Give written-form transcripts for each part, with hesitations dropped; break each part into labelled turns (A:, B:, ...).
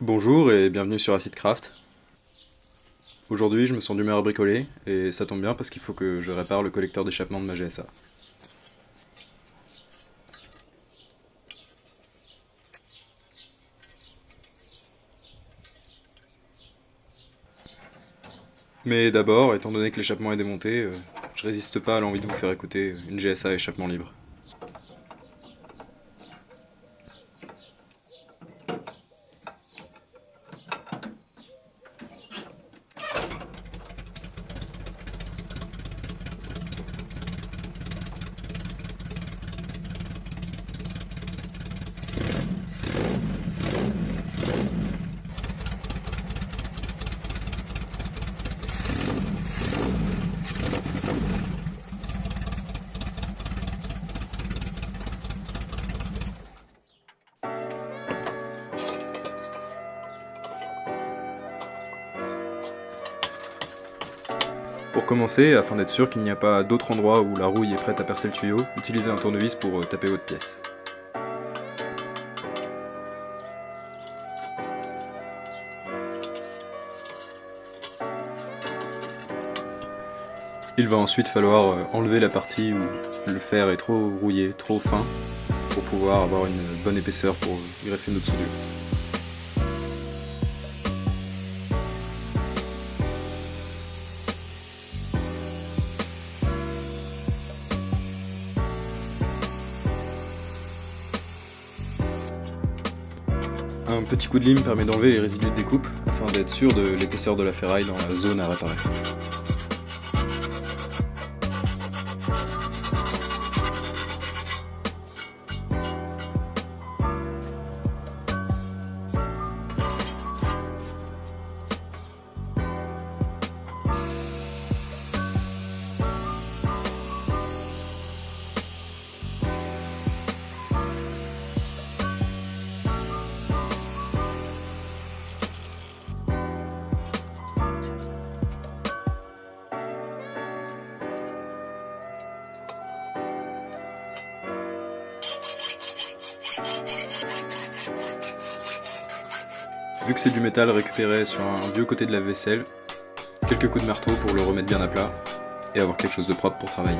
A: Bonjour et bienvenue sur AcidCraft. Aujourd'hui, je me sens d'humeur à bricoler et ça tombe bien parce qu'il faut que je répare le collecteur d'échappement de ma GSA. Mais d'abord, étant donné que l'échappement est démonté, je résiste pas à l'envie de vous faire écouter une GSA à échappement libre. Pour commencer, afin d'être sûr qu'il n'y a pas d'autre endroit où la rouille est prête à percer le tuyau, utilisez un tournevis pour taper votre pièce. Il va ensuite falloir enlever la partie où le fer est trop rouillé, trop fin, pour pouvoir avoir une bonne épaisseur pour greffer notre soudure. Un petit coup de lime permet d'enlever les résidus de découpe afin d'être sûr de l'épaisseur de la ferraille dans la zone à réparer. Vu que c'est du métal récupéré sur un vieux côté de la vaisselle, quelques coups de marteau pour le remettre bien à plat et avoir quelque chose de propre pour travailler.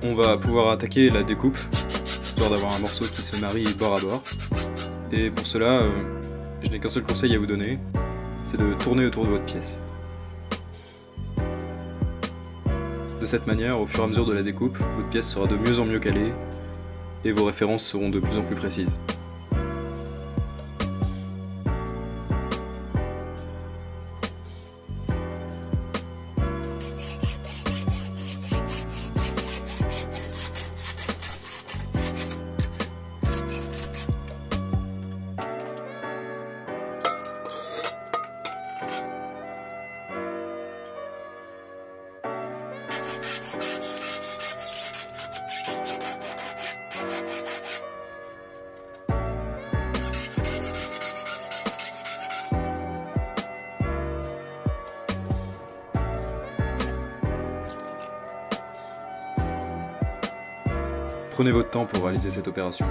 A: On va pouvoir attaquer la découpe, histoire d'avoir un morceau qui se marie bord à bord. Et pour cela, je n'ai qu'un seul conseil à vous donner, c'est de tourner autour de votre pièce. De cette manière, au fur et à mesure de la découpe, votre pièce sera de mieux en mieux calée, et vos références seront de plus en plus précises. Prenez votre temps pour réaliser cette opération.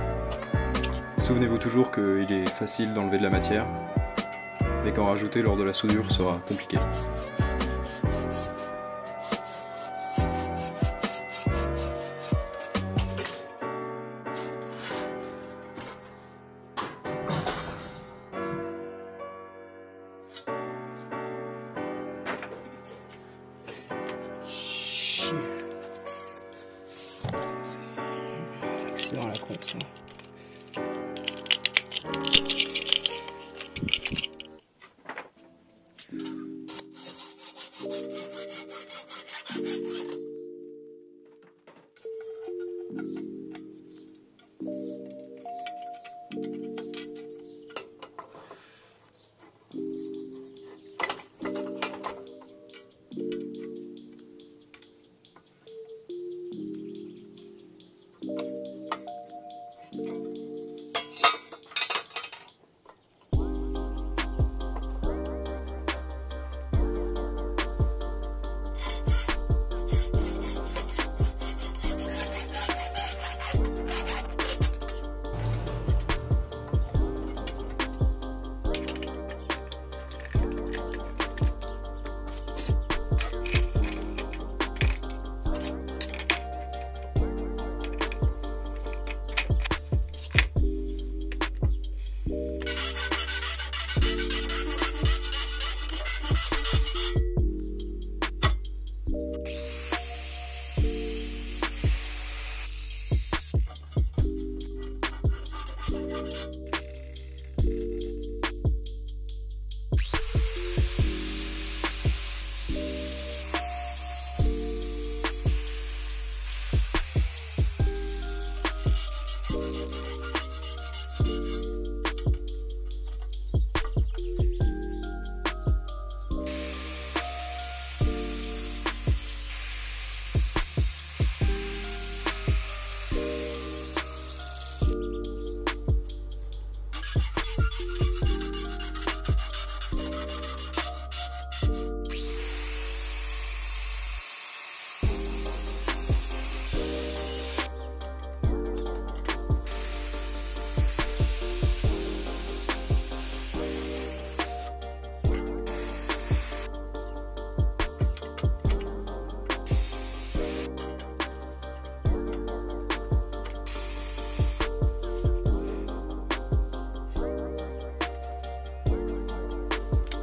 A: Souvenez-vous toujours qu'il est facile d'enlever de la matière, mais qu'en rajouter lors de la soudure sera compliqué. comme ça.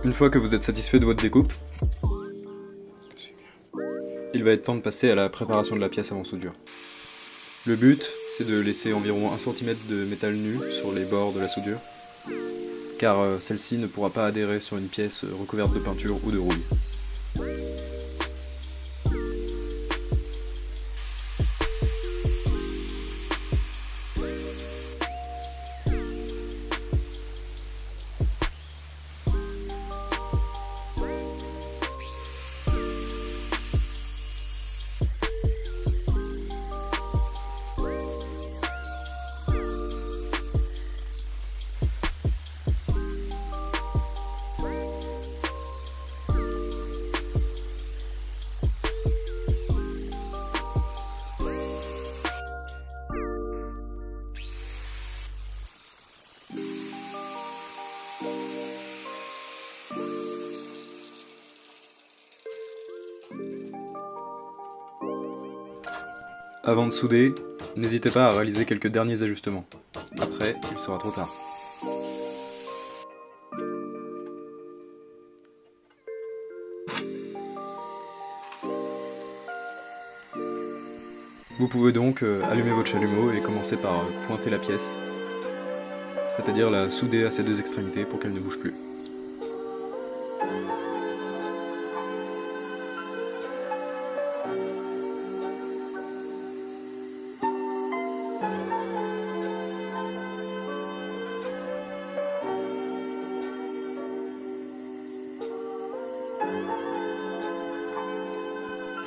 A: Une fois que vous êtes satisfait de votre découpe, il va être temps de passer à la préparation de la pièce avant soudure. Le but, c'est de laisser environ 1 cm de métal nu sur les bords de la soudure, car celle-ci ne pourra pas adhérer sur une pièce recouverte de peinture ou de rouille. Avant de souder, n'hésitez pas à réaliser quelques derniers ajustements. Après, il sera trop tard. Vous pouvez donc allumer votre chalumeau et commencer par pointer la pièce, c'est-à-dire la souder à ses deux extrémités pour qu'elle ne bouge plus.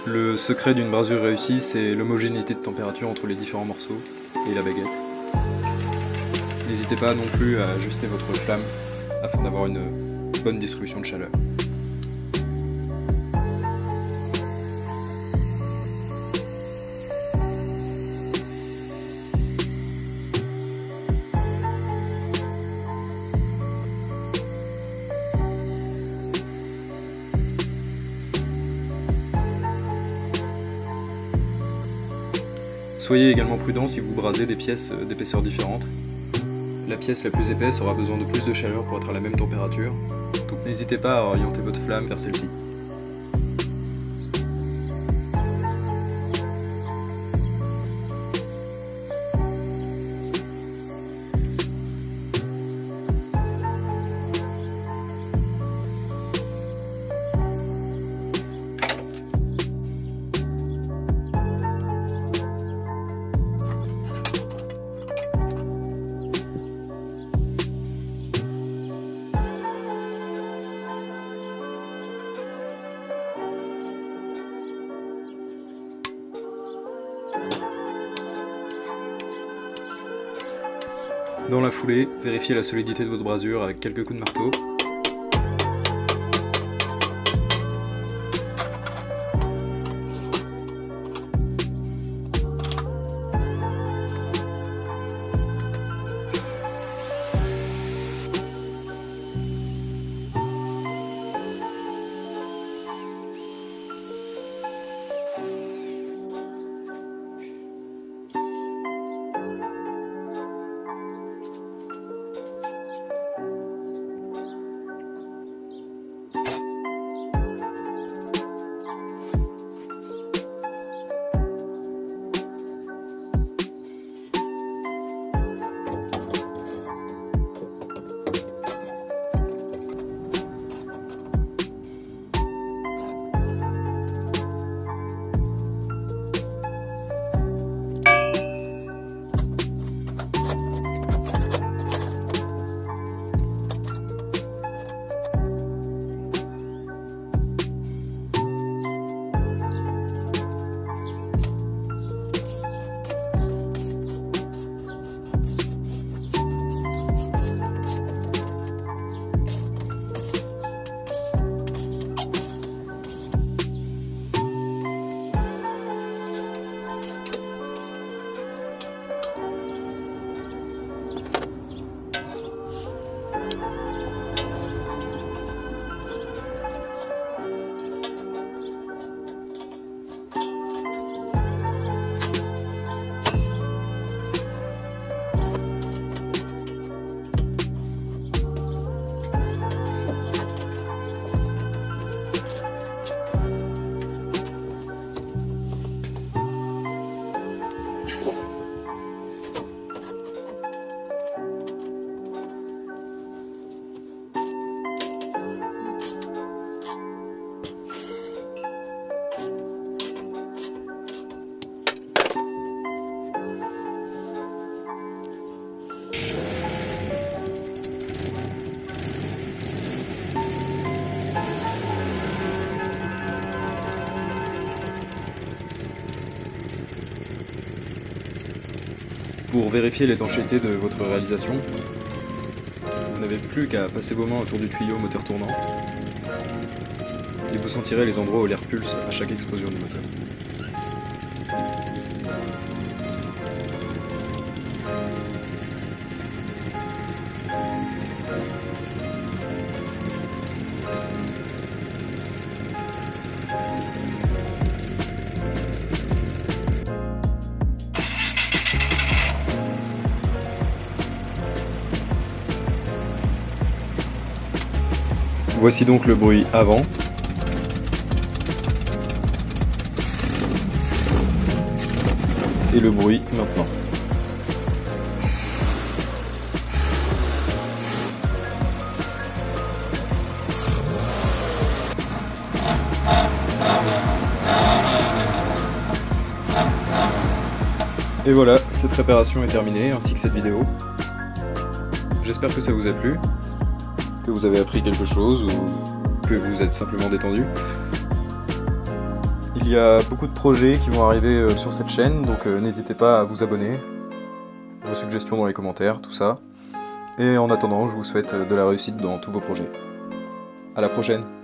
A: Le secret d'une brasure réussie, c'est l'homogénéité de température entre les différents morceaux et la baguette. N'hésitez pas non plus à ajuster votre flamme afin d'avoir une bonne distribution de chaleur. Soyez également prudent si vous brasez des pièces d'épaisseur différente. La pièce la plus épaisse aura besoin de plus de chaleur pour être à la même température, donc n'hésitez pas à orienter votre flamme vers celle-ci. Dans la foulée, vérifiez la solidité de votre brasure avec quelques coups de marteau. Pour vérifier l'étanchéité de votre réalisation, vous n'avez plus qu'à passer vos mains autour du tuyau moteur tournant et vous sentirez les endroits où l'air pulse à chaque explosion du moteur. Voici donc le bruit avant. Et le bruit maintenant. Et voilà, cette réparation est terminée, ainsi que cette vidéo. J'espère que ça vous a plu, que vous avez appris quelque chose ou que vous êtes simplement détendu. Il y a beaucoup de projets qui vont arriver sur cette chaîne, donc n'hésitez pas à vous abonner, vos suggestions dans les commentaires, tout ça. Et en attendant, je vous souhaite de la réussite dans tous vos projets. À la prochaine!